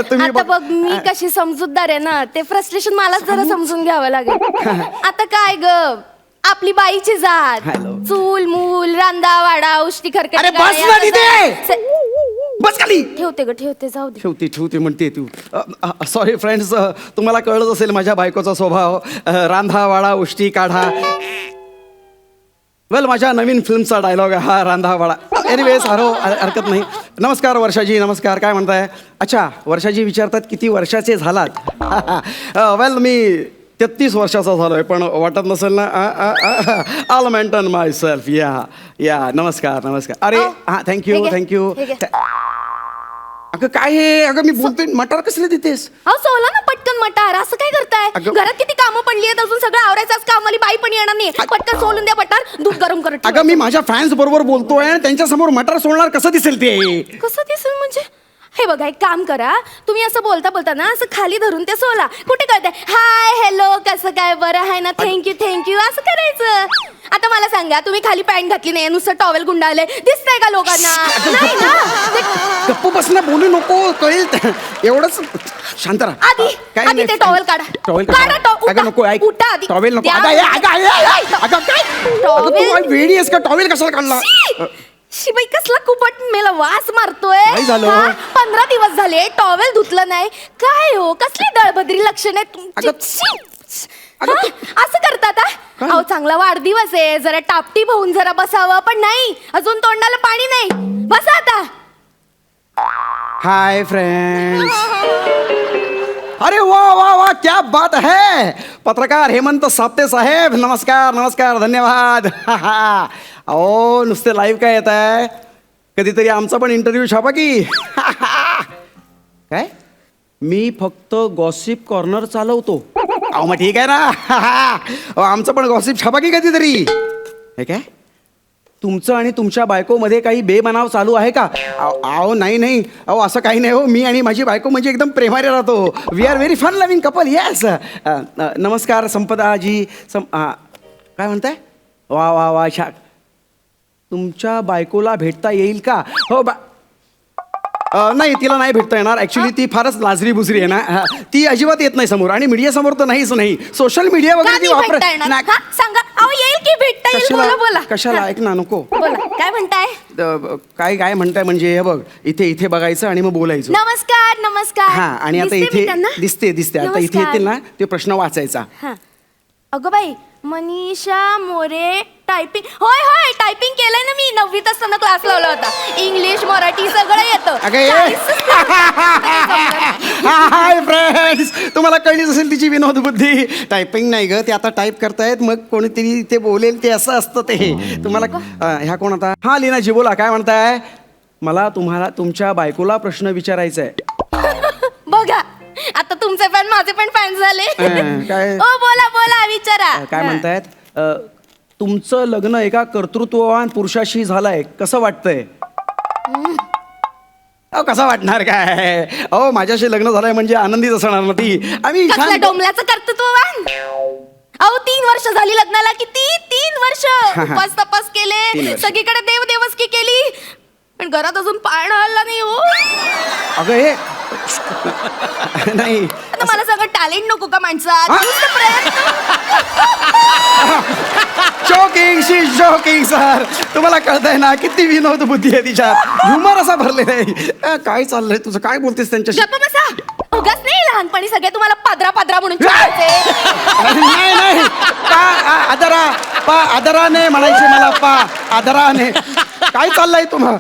तुम्ही आता बघ, मी कशी समजूतदार आहे ना, ते फ्रस्ट्रेशन मलाच जरा समजून घ्यावं लागेल. आता काय ग, आपली बाईची जात, चूल मूल रांदा वाडा उष्टी खरकटी. अरे बस ना तिथे. बस खाली. ठेवते ग, ठेवते, जाऊ दे. ठेवते म्हणते तू. सॉरी फ्रेंड्स, तुम्हाला कळत असेल माझ्या बायकोचा स्वभाव. रांधा वाडा उष्टी काढा. वेल, माझ्या नवीन फिल्मचा डायलॉग आहे हा, रांधा वाडा. एनिवेज, हरकत नाही. नमस्कार वर्षाजी, नमस्कार. काय म्हणताय? अच्छा, वर्षाजी विचारतात किती वर्षाचे झालात. वेल, मी 33 वर्षाचा झालोय, पण वाटत नसेल ना. आल मेंटेन माय सेल्फ. या नमस्कार. अरे हां, थँक्यू. हे घे. अगं काय हे? अगं मी बोलतोय, मटार कसले देतेस? अहो सोला ना पटकन मटार, असं काय करताय? अगं- घरात किती कामं पडली आहेत, अजून सगळं आवरायचं. आज कामवाली बाई पण येणार नाही. पटकन सोलून द्या मटार, दूध गरम करत अगं मी माझ्या फॅन्स बरोबर बोलतोय, त्यांच्या समोर मटार सोडणार कसं दिसेल ते? कसं दिसेल म्हणजे? हे बघा, एक काम करा, तुम्ही असं बोलता ना असं खाली धरून ते सोला. कुठे कळतंय? हाय हॅलो, कसं काय, बरं आहे ना, थँक्यू असं करायचं. आता मला सांगा, तुम्ही खाली पॅन्ट घातली नाही, नुसतं टॉवेल गुंडाळले, दिसतंय का लोकांना? नाही ना. गप्प बस ना, बोलू नको, कळेल. एवढंच. शांत राहा. आधी ते टॉवेल काढा. टॉवेल काढा, अगं नको, ऐक. उठा आधी. टॉवेल नको. द्या. अगं काय? अगं तू काय वेडी आहेस का? टॉवेल कशाला काढला? शिबाई, कसला कुपट मेला वास मारतोय. काय झालं? 15 दिवस झाले टॉवेल धुतलं नाही. काय हो, कसली दळभद्री लक्षण आहे तुमची? अगं- शी. अगं हा? असं करतात हा? अहो, चांगला वाढदिवस आहे, जरा टापटीप होऊन जरा बसावं, पण नाही, अजून तोंडाला पाणी नाही. बसा आता. Hi friends. अरे वा, क्या बात है. पत्रकार हेमंत साप्ते साहेब, नमस्कार. धन्यवाद. अहो, नुसते लाईव्ह काय येत आहे? कधीतरी आमचा पण इंटरव्ह्यू छापा की. काय? मी फक्त गॉसिप कॉर्नर चालवतो. अहो मग ठीक आहे ना. अहो, आमचं पण गॉसिप छापा की कधीतरी. हे काय? तुमचं आणि तुमच्या बायकोमध्ये काही बेबनाव चालू आहे का? अहो नाही. अहो असं काही नाही हो. मी आणि माझी बायको म्हणजे एकदम प्रेमाने राहतो. We are very fun loving couple. Yes. नमस्कार संपदाजी. काय म्हणताय? वा छान. तुमच्या बायकोला भेटता येईल का? हो नाही, तिला नाही भेटता येणार. ॲक्च्युली ती फारच लाजरी बुजरी आहे ना. ती अजिबात येत नाही समोर, आणि मीडिया समोर तर नाहीच नाही. सोशल मीडिया का वगैरे ती नाही वापरत भेटता येणार? नाही. हा? सांगा. अहो, येईल की भेटता येईल. बोला. कशाला? ऐक ना, नको. बोला, काय म्हणताय? काय म्हणताय म्हणजे हे बघ, इथे बघायचं आणि मग बोलायचं. नमस्कार. हा, आणि आता दिसते मी इथे त्यांना? दिसते आता इथे नमस्कार. येतील ना ते प्रश्न वाचायचा. हा. अगं बाई, मनीषा मोरे टायपिंग. होय, टायपिंग केलंय ना मी. 9वीत असताना क्लास लावला होता. इंग्लिश मराठी सगळं येतं. हाय फ्रेंड्स, तुम्हाला कळलीच असेल तिची विनोद बुद्धी. टायपिंग नाही ग, ते आता टाईप करतायत, मग कोणीतरी ते बोलेल ते असं असतं ते. तुम्हाला ह्या कोण आता? हा लीनाजी, बोला. काय म्हणताय? मला तुम्हाला तुमच्या बायकोला प्रश्न विचारायचा आहे. बघा, आता तुमचे फॅन माझे पण फॅन झाले. काय? ओ बोला, विचारा. काय म्हणतायत? तुमचं लग्न एका कर्तृत्ववान पुरुषाशी झालंय, कसं वाटतंय? अहो कसं वाटणार काय? अहो माझ्याशी लग्न झालंय म्हणजे आनंदीच असणार ना ती. आम्ही कसल्या डोंबल्याचं कर्तृत्ववान? अहो 3 वर्ष झाली लग्नाला. किती? 3 वर्ष. उपास तपास 3 केले, वर्ष. सगळीकडे देवदेवस्की केली, पण घरात अजून पाळणा हल्ला नाही हो. अगं हे नाही, आता मला सगळं टॅलेंट नको का माणसात? हा? नुसतं प्रयत्न. Joking sir. तुम्हाला कळतंय ना किती विनोद बुद्धी आहे तिच्यात. ह्युमर असा भरलेला आहे. काय चाललंय तुझं? काय बोलतेस त्यांच्याशी? गप्प बसा. उगाच नाही, लहानपणी सगळे तुम्हाला पादरा म्हणून चिडवायचे. नाही. आदराने म्हणायचे मला. आदराने. काय चाललंय तुम्हाला?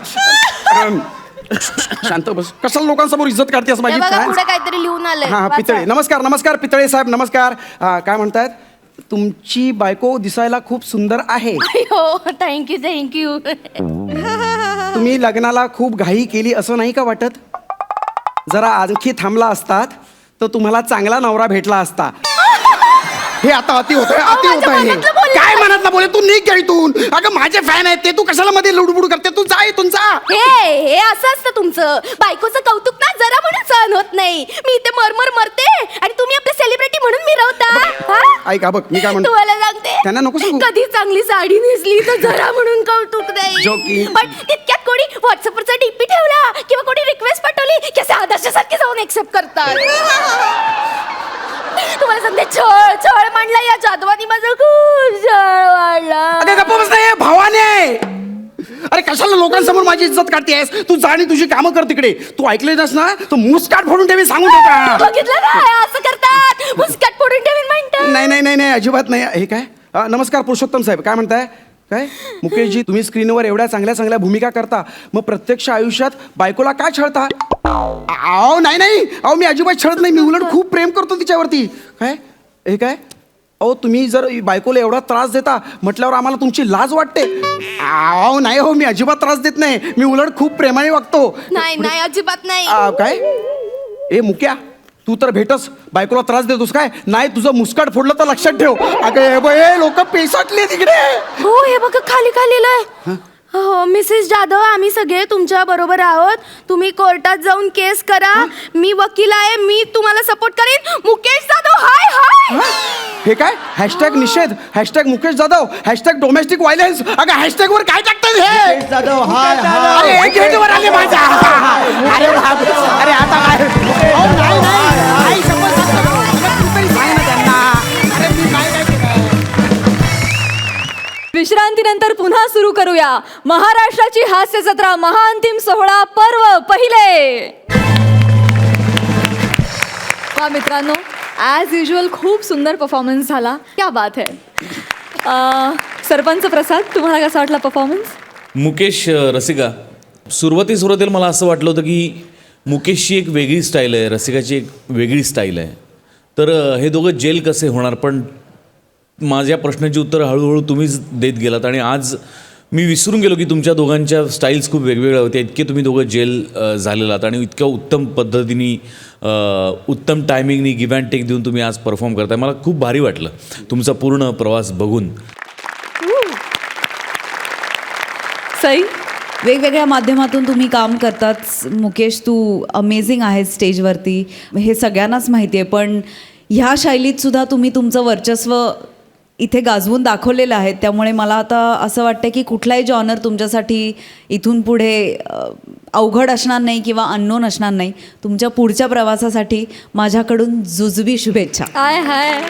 शांत बस. कशाला लोकांसमोर इज्जत काढतेस माझी? काय पुढे काहीतरी लिहून आलंय. हा पितळे. नमस्कार नमस्कार पितळे साहेब नमस्कार. काय म्हणतायत? तुमची बायको दिसायला खूप सुंदर आहे. हो थँक्यू. तुम्ही लग्नाला खूप घाई केली असं नाही का वाटत? जरा आणखी थांबला असतात तर तुम्हाला चांगला नवरा भेटला असता. हे आता अति होत आहे. काय मनातलं बोले? तू निघ इथून. अगं माझे फॅन आहेत ते, तू कशाला मध्ये लुडबुड करते? तू जा इथून जा. हे असं असतं तुमचं. बायकोचं कौतुक ना जरा म्हणून सहन होत नाही. मी इथे मरमर मरते आणि तुम्ही आपले सेलिब्रिटी म्हणून मिरवता. ऐका बघ मी काय म्हणतो तुम्हाला सांगते, त्यांना नको सांगू. कधी चांगली साडी नेसली तर जरा म्हणून कौतुक नाही. Joking. पण तितक्यात कोणी व्हॉट्सअपवरचा डीपी ठेवला किंवा कोणी रिक्वेस्ट पाठवली की असे आदर्शासारखे जाऊन एक्सेप्ट करतात. तुम्हाला सांगते, छळ मांडला या जाधवानी, माझं खूप छळ वाढला. अगं गप्प बस नाही भावाने. अरे कशाला लोकांसमोर माझी इज्जत काढतेस? तू जा आणि तुझी कामं कर तिकडे. तू ऐकले नस ना तर मुस्काट फोडून ठेवी सांगून ठेवता. बघितलं ना असं करतात. मुस्काट फोडून ठेवीन म्हणतात. नाही अजिबात नाही. हे काय? नमस्कार पुरुषोत्तम साहेब, काय म्हणताय? काय मुकेशजी, तुम्ही स्क्रीनवर एवढ्या चांगल्या चांगल्या भूमिका करता, मग प्रत्यक्ष आयुष्यात बायकोला काय छळता? अहो नाही अहो मी अजिबात छळत नाही. मी उलट खूप प्रेम करतो तिच्यावरती. काय हे काय? अहो तुम्ही जर बायकोला एवढा त्रास देता म्हटल्यावर आम्हाला तुमची लाज वाटते. अहो नाही हो, मी अजिबात त्रास देत नाही. मी उलट खूप प्रेमाने वागतो. नाही अजिबात नाही. काय ए मुक्या, तू तर भेटस बायकोला त्रास देतोस काय? नाही तुझं मुस्काट फोडलं तर लक्षात ठेव. अगं लोक पेसाटले तिकडे. हो हे बघा खाली लिहिलंय. हो मिसेस जाधव, आम्ही सगळे तुमच्या बरोबर आहोत. तुम्ही कोर्टात जाऊन केस करा. मी वकील आहे, मी तुम्हाला सपोर्ट करेन. मुकेश जाधव हाय. हे काय? हॅशटॅग निषेध, hashtag Mukesh Jadhav, hashtag domestic violence. अगं हॅशटॅग वर काय टाकतात हे? जाधव हाय अरे एक गेटवर आले माझ्या. अरे बाप, अरे आता काय? अहो, नाही. आई शपथ सांगतो. तू तरी सांग ना त्यांना. अरे मी काय केलं? विश्रांतीनंतर पुन्हा सुरू करूया महाराष्ट्राची हास्य जत्रा महाअंतिम सोहळा पर्व पहिले. मित्रांनो, ॲज युजल खूप सुंदर परफॉर्मन्स झाला. क्या बात है. सरपंच प्रसाद, तुम्हाला कसा वाटला परफॉर्मन्स? मुकेश रसिका, सुरुवातीला मला असं वाटलं होतं की मुकेशची एक वेगळी स्टाईल आहे, रसिकाची एक वेगळी स्टाईल आहे, तर हे दोघं जेल कसे होणार. पण माझ्या प्रश्नाची उत्तर हळूहळू तुम्हीच देत गेलात आणि आज मी विसरून गेलो की तुमच्या दोघांच्या स्टाईल्स खूप वेगवेगळ्या होत्या. इतके तुम्ही दोघं जेल झालेलात आणि इतक्या उत्तम पद्धतीने उत्तम टायमिंगनी गिव्ह अँड टेक देऊन तुम्ही आज परफॉर्म करताय. मला खूप भारी वाटलं तुमचा पूर्ण प्रवास बघून. सई, वेगवेगळ्या माध्यमातून तुम्ही काम करतात. मुकेश, तू अमेझिंग आहेस स्टेजवरती, हे सगळ्यांनाच माहिती आहे. पण ह्या शैलीत सुद्धा तुम्ही तुमचं वर्चस्व इथे गाजवून दाखवलेलं आहे. त्यामुळे मला आता असं वाटतं की कुठलाही जॉनर तुमच्यासाठी इथून पुढे अवघड असणार नाही किंवा अननोन असणार नाही. तुमच्या पुढच्या प्रवासासाठी माझ्याकडून जुजबी शुभेच्छा. हाय